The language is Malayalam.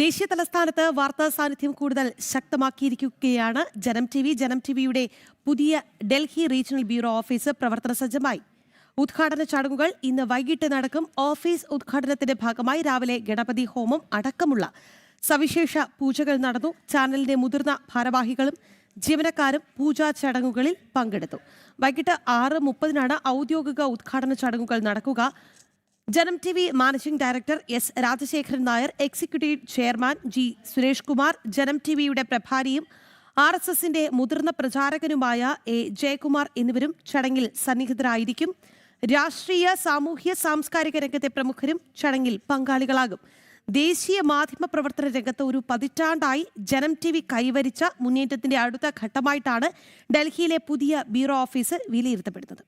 ദേശീയ തലസ്ഥാനത്ത് വാർത്താ സാന്നിധ്യം കൂടുതൽ ശക്തമാക്കിയിരിക്കുകയാണ് ജനം ടിവിയുടെ പുതിയ ഡൽഹി റീജിയണൽ ബ്യൂറോ ഓഫീസ് പ്രവർത്തന സജ്ജമായി. ഉദ്ഘാടന ചടങ്ങുകൾ ഇന്ന് വൈകിട്ട് നടക്കും. ഓഫീസ് ഉദ്ഘാടനത്തിന്റെ ഭാഗമായി രാവിലെ ഗണപതി ഹോമം അടക്കമുള്ള സവിശേഷ പൂജകൾ നടന്നു. ചാനലിന്റെ മുതിർന്ന ഭാരവാഹികളും ജീവനക്കാരും പൂജാ ചടങ്ങുകളിൽ പങ്കെടുത്തു. വൈകിട്ട് 6:30 ഔദ്യോഗിക ഉദ്ഘാടന ചടങ്ങുകൾ നടക്കുക. ജനം TV managing director S Rajasekharan Nair, executive chairman G Suresh Kumar, ജനം ടിവിയുടെ പ്രഭാരിയും RSSന്റെ മുതിർന്ന പ്രചാരകനുമായ എ ജയകുമാർ എന്നിവരും ചടങ്ങിൽ സന്നിഹിതരായിരിക്കും. രാഷ്ട്രീയ, സാമൂഹ്യ, സാംസ്കാരിക രംഗത്തെ പ്രമുഖരും ചടങ്ങിൽ പങ്കാളികളാകും. ദേശീയ മാധ്യമ പ്രവർത്തന രംഗത്ത് ഒരു പതിറ്റാണ്ടായി ജനം ടിവി കൈവരിച്ച മുന്നേറ്റത്തിന്റെ അടുത്ത ഘട്ടമായിട്ടാണ് ഡൽഹിയിലെ പുതിയ ബ്യൂറോ ഓഫീസ് വിലയിരുത്തപ്പെടുന്നത്.